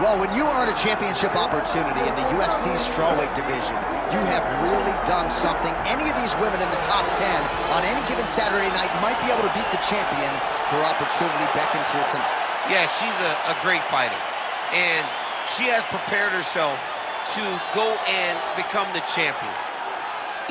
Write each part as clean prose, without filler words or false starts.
Well, when you earn a championship opportunity in the UFC strawweight division, you have really done something. Any of these women in the top 10 on any given Saturday night might be able to beat the champion. Her opportunity beckons here tonight. Yeah, she's a great fighter, and she has prepared herself to go and become the champion.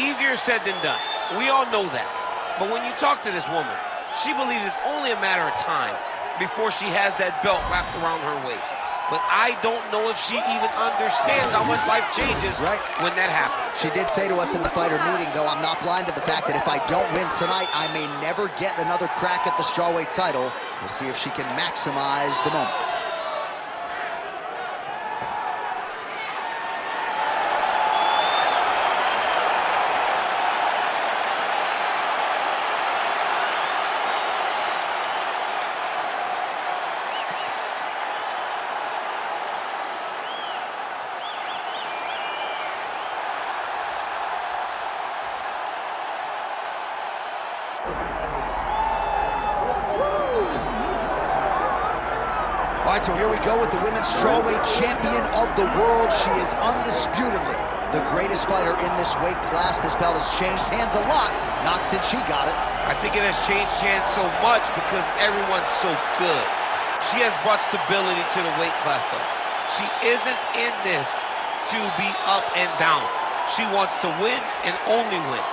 Easier said than done. We all know that. But when you talk to this woman, she believes it's only a matter of time before she has that belt wrapped around her waist. But I don't know if she even understands how much life changes when that happens. She did say to us in the fighter meeting, though, I'm not blind to the fact that if I don't win tonight, I may never get another crack at the strawweight title. We'll see if she can maximize the moment. All right, so here we go with the women's strawweight champion of the world. She is undisputedly the greatest fighter in this weight class. This belt has changed hands a lot, not since she got it. I think it has changed hands so much because everyone's so good. She has brought stability to the weight class, though. She isn't in this to be up and down. She wants to win and only win.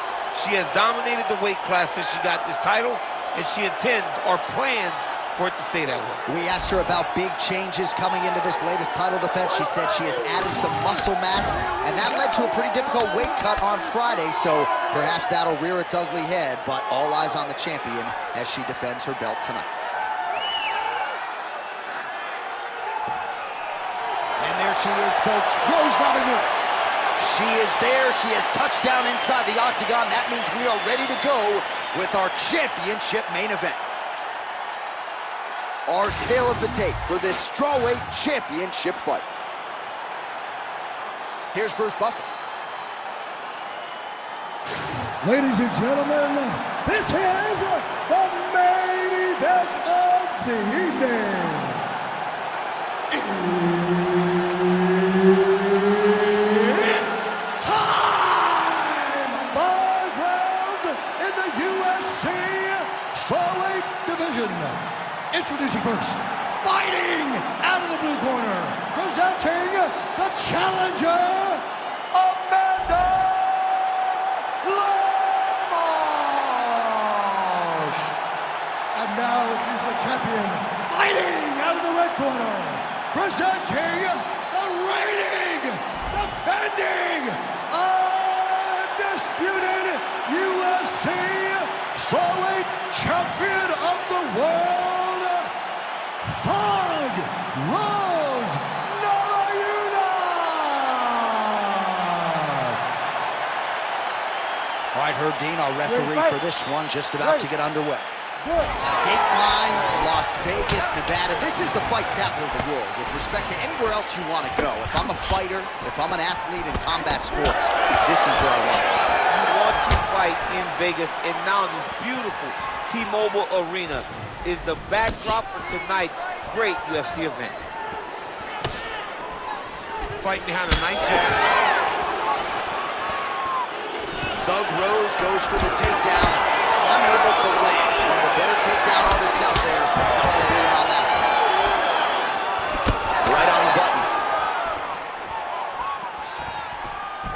She has dominated the weight class since she got this title, and she intends or plans for it to stay that way. We asked her about big changes coming into this latest title defense. She said she has added some muscle mass, and that led to a pretty difficult weight cut on Friday, so perhaps that'll rear its ugly head, but all eyes on the champion as she defends her belt tonight. And there she is, folks, Rose Namajunas. She is there. She has touched down inside the octagon. That means we are ready to go with our championship main event. Our tale of the tape for this strawweight championship fight. Here's Bruce Buffer. Ladies and gentlemen, this is the main event of the evening. It's time! 5 rounds in the UFC strawweight division. Introducing first, fighting out of the blue corner, presenting the challenger, Amanda Lemos. And now she's the champion, fighting out of the red corner, presenting the reigning, defending, undisputed UFC strawweight champion of the world, Rose Namajunas. All right, Herb Dean, our referee for this one, just about to get underway. Dateline, Las Vegas, Nevada. This is the fight capital of the world with respect to anywhere else you want to go. If I'm a fighter, if I'm an athlete in combat sports, this is where I want to go. You want to fight in Vegas, and now this beautiful T-Mobile Arena is the backdrop for tonight's great UFC event. Fighting behind a nice jab. Thug Rose goes for the takedown, unable to land. One of the better takedown artists out there. Nothing doing on that attack. Right on the button.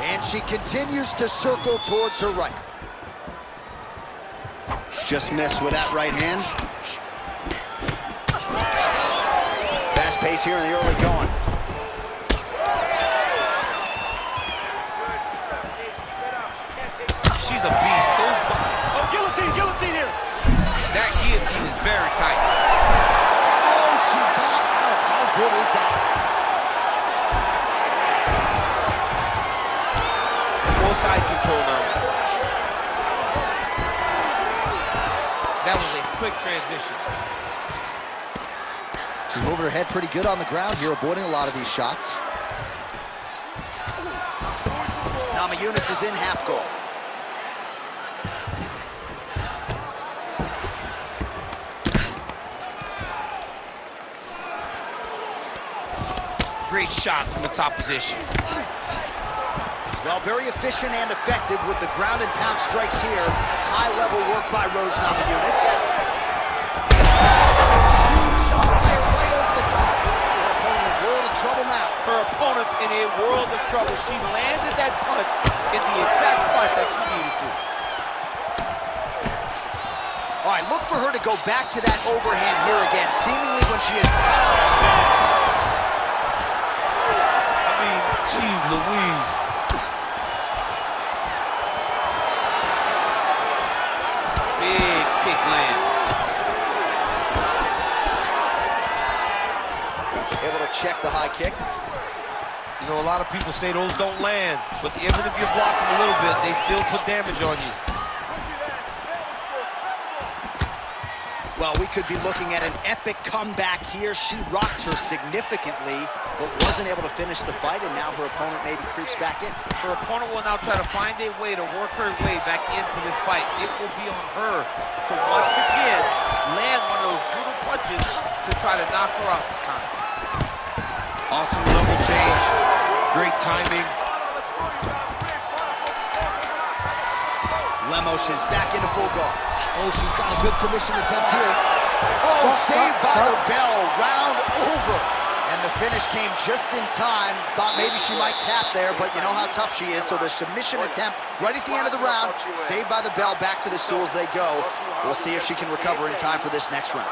And she continues to circle towards her right. Just missed with that right hand. Fast pace here in the early going. She's a beast. Oh, guillotine here. That guillotine is very tight. Oh, she got out. How good is that? Full side control now. That was a slick transition. She's moving her head pretty good on the ground here, avoiding a lot of these shots. Namajunas is in half guard. great shot from the top position. Well, very efficient and effective with the ground and pound strikes here. High-level work by Rose Namajunas. Huge fire right over the top. Her opponent in a world of trouble now. Her opponent's in a world of trouble. She landed that punch in the exact spot that she needed to. All right, look for her to go back to that overhand here again, seemingly when she is... I mean, geez Louise. Big kick lands. Able to check the high kick. You know, a lot of people say those don't land, but even if you block them a little bit, they still put damage on you. Well, we could be looking at an epic comeback here. She rocked her significantly, but wasn't able to finish the fight, and now her opponent maybe creeps back in. Her opponent will now try to find a way to work her way back into this fight. It will be on her to once again land one of those brutal punches to try to knock her out this time. Awesome level change. Great timing. Lemos is back into full guard. Oh, she's got a good submission attempt here. Oh, saved by the bell, round over. And the finish came just in time. Thought maybe she might tap there, but you know how tough she is. So the submission attempt right at the end of the round, saved by the bell, back to the stools they go. We'll see if she can recover in time for this next round.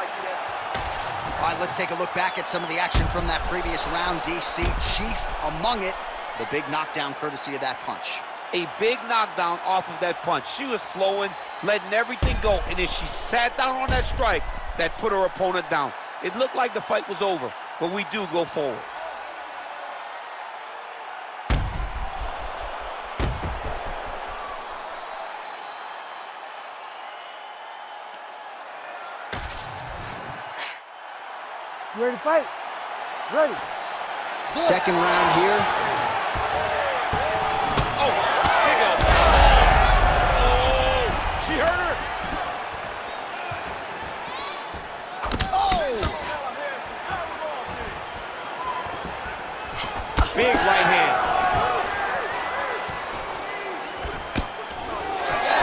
All right, let's take a look back at some of the action from that previous round. DC, chief among it. The big knockdown courtesy of that punch. A big knockdown off of that punch. She was flowing, letting everything go, and then she sat down on that strike that put her opponent down. It looked like the fight was over, but we do go forward. You ready to fight? Ready. Second round here. She hurt her. Oh! Big right hand.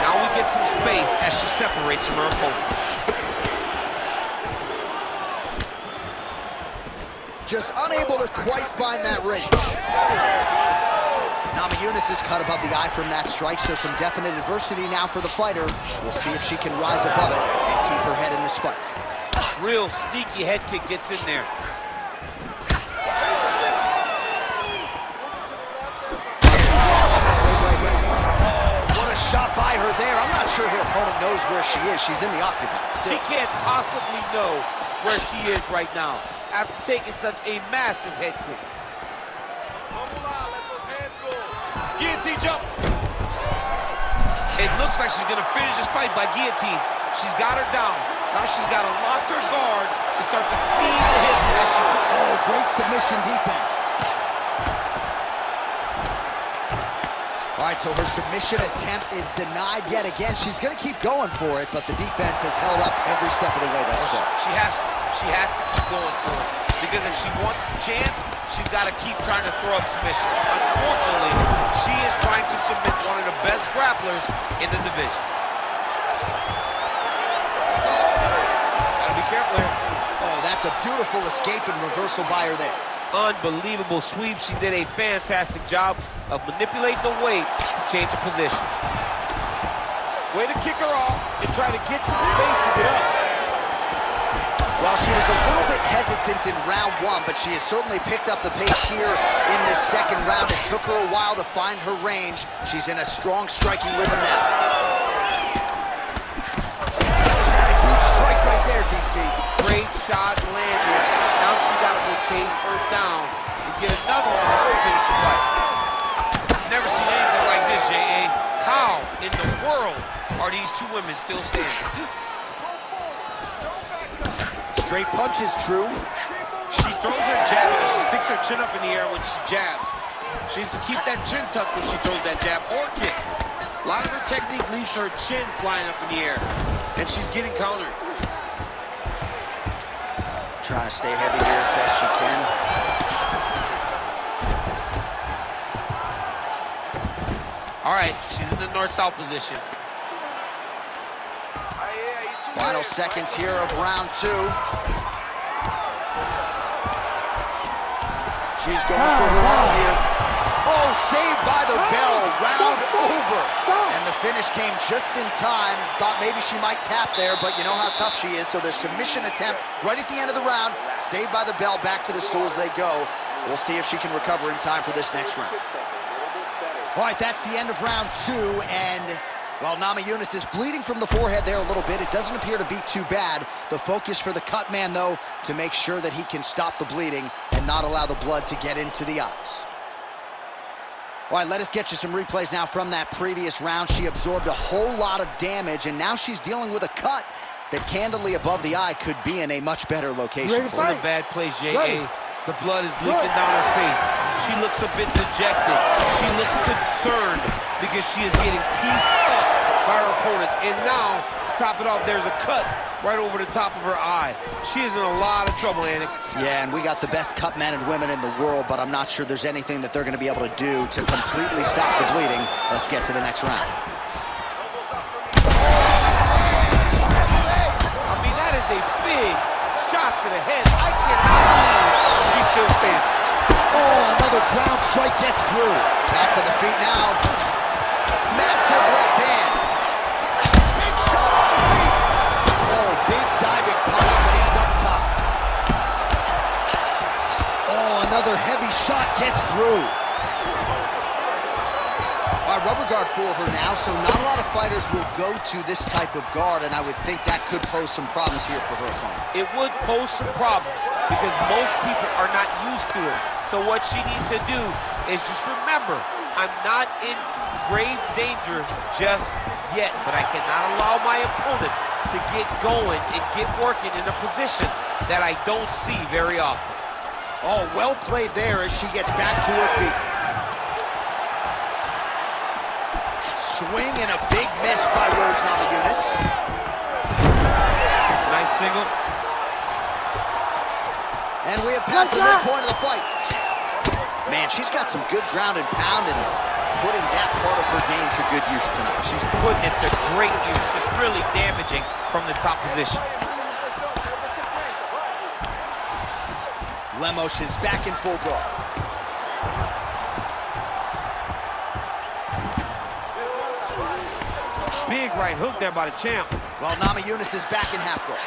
Now we get some space as she separates from her opponent. Just unable to quite find that range. Namajunas is cut above the eye from that strike, so some definite adversity now for the fighter. We'll see if she can rise above it and keep her head in this fight. Real sneaky head kick gets in there. What a shot by her there. I'm not sure her opponent knows where she is. She's in the octagon still. She can't possibly know where she is right now after taking such a massive head kick. Guillotine jump. It looks like she's gonna finish this fight by guillotine. She's got her down. Now she's got to lock her guard and start to feed the hip as she... Oh, great submission defense. All right, so her submission attempt is denied yet again. She's gonna keep going for it, but the defense has held up every step of the way thus far. She has to keep going for it. Because if she wants a chance, she's got to keep trying to throw up submission. Unfortunately, she is trying to submit one of the best grapplers in the division. Gotta be careful here. Oh, that's a beautiful escape and reversal by her there. Unbelievable sweep. She did a fantastic job of manipulating the weight to change the position. Way to kick her off and try to get some space to get up. Well, she was a little bit hesitant in round one, but she has certainly picked up the pace here in this second round. It took her a while to find her range. She's in a strong striking rhythm now. That a huge strike right there, DC. Great shot landed. Now she got to go chase her down and get another one to finish the fight. Never seen anything like this, J.A. How in the world are these two women still standing? Straight punch is true. She throws her jab and she sticks her chin up in the air when she jabs. She needs to keep that chin tucked when she throws that jab or kick. A lot of her technique leaves her chin flying up in the air, and she's getting countered. Trying to stay heavy here as best she can. All right, she's in the north-south position. Final seconds here of round 2. She's going for her arm here. Oh, saved by the bell. Round over. And the finish came just in time. Thought maybe she might tap there, but you know how tough she is. So the submission attempt right at the end of the round. Saved by the bell. Back to the stools they go. We'll see if she can recover in time for this next round. All right, that's the end of round 2. And, well, Namajunas is bleeding from the forehead there a little bit. It doesn't appear to be too bad. The focus for the cut man, though, to make sure that he can stop the bleeding and not allow the blood to get into the eyes. All right, let us get you some replays now from that previous round. She absorbed a whole lot of damage, and now she's dealing with a cut that candidly above the eye could be in a much better location for her. In a bad place, J.A. The blood is leaking down her face. She looks a bit dejected. She looks concerned because she is getting pieced up by her opponent. And now, to top it off, there's a cut right over the top of her eye. She is in a lot of trouble, Anik. Yeah, and we got the best cut men and women in the world, but I'm not sure there's anything that they're going to be able to do to completely stop the bleeding. Let's get to the next round. I mean, that is a big shot to the head. I cannot believe she's still standing. Oh, another ground strike gets through. Back to the feet now. Massive left hand. Big shot on the feet. Oh, big diving punch lands up top. Oh, another heavy shot gets through. All right, rubber guard for her now, so not a lot of fighters will go to this type of guard, and I would think that could pose some problems here for her opponent. It would pose some problems because most people are not used to it. So what she needs to do is just remember, I'm not in grave danger just yet, but I cannot allow my opponent to get going and get working in a position that I don't see very often. Oh, well played there as she gets back to her feet. Swing and a big miss by Rose Namajunas. Nice single. And we have passed the midpoint of the fight. Man, she's got some good ground and pound and putting that part of her game to good use tonight. She's putting it to great use, just really damaging from the top position. Lemos is back in full guard. Big right hook there by the champ. Well, Namajunas is back in half guard.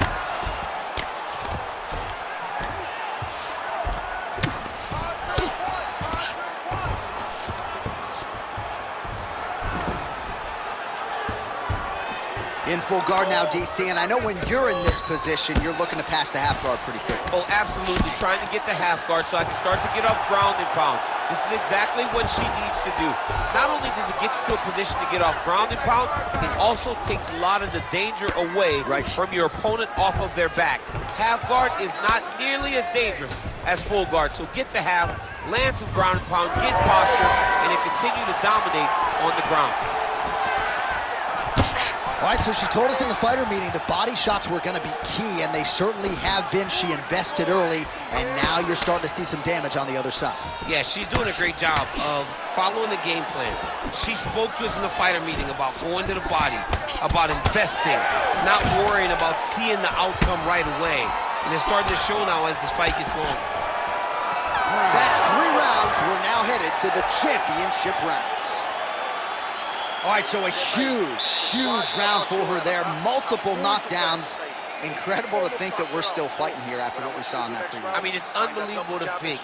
In full guard now, DC, and I know when you're in this position, you're looking to pass the half guard pretty quick. Oh, absolutely. Trying to get the half guard so I can start to get up ground and pound. This is exactly what she needs to do. Not only does it get you to a position to get off ground and pound, it also takes a lot of the danger away from your opponent off of their back. Half guard is not nearly as dangerous as full guard. So get the half, land some ground and pound, get posture, and then continue to dominate on the ground. All right, so she told us in the fighter meeting the body shots were going to be key, and they certainly have been. She invested early, and now you're starting to see some damage on the other side. Yeah, she's doing a great job of following the game plan. She spoke to us in the fighter meeting about going to the body, about investing, not worrying about seeing the outcome right away. And it's starting to show now as this fight gets long. That's 3 rounds. We're now headed to the championship rounds. All right, so a huge round for her there. Multiple knockdowns. Incredible to think that we're still fighting here after what we saw in that previous. I mean, it's unbelievable to think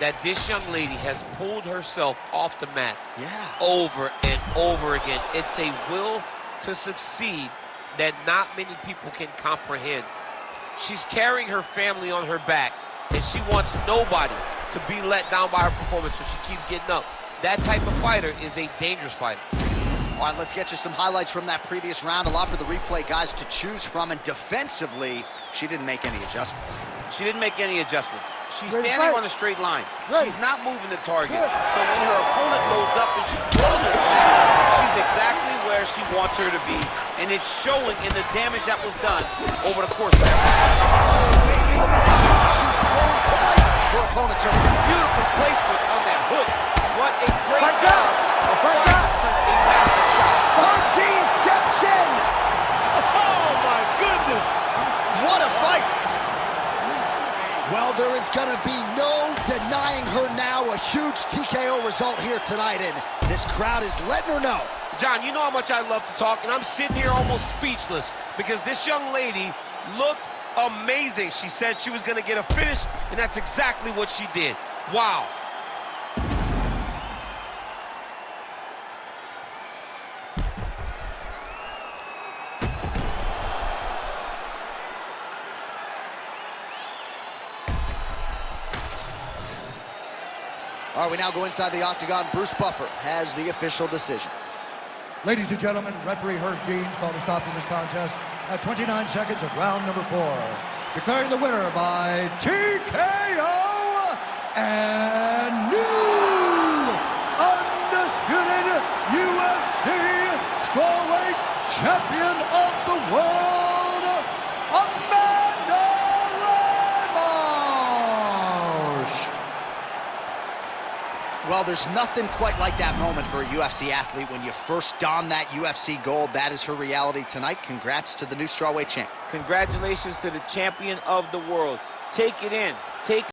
that this young lady has pulled herself off the mat over and over again. It's a will to succeed that not many people can comprehend. She's carrying her family on her back, and she wants nobody to be let down by her performance, so she keeps getting up. That type of fighter is a dangerous fighter. All right, let's get you some highlights from that previous round. A lot for the replay guys to choose from, and defensively, she didn't make any adjustments. She didn't make any adjustments. She's standing on a straight line. She's not moving the target. So when her opponent loads up and she throws her, she's exactly where she wants her to be. And it's showing in the damage that was done over the course of that round. She's thrown tonight. Her opponent's over. Beautiful placement on that hook. What a great job of fighting such a gonna be no denying her now. A huge TKO result here tonight, and this crowd is letting her know. John, you know how much I love to talk, and I'm sitting here almost speechless because this young lady looked amazing. She said she was gonna get a finish, and that's exactly what she did. Wow. All right, we now go inside the octagon. Bruce Buffer has the official decision. Ladies and gentlemen, referee Herb Dean's called a stop to this contest at 29 seconds of round number 4. Declaring the winner by TKO and new undisputed UFC strawweight champion of the world, Amanda Lemos. Well, there's nothing quite like that moment for a UFC athlete when you first don that UFC gold. That is her reality tonight. Congrats to the new strawweight champ. Congratulations to the champion of the world. Take it in. Take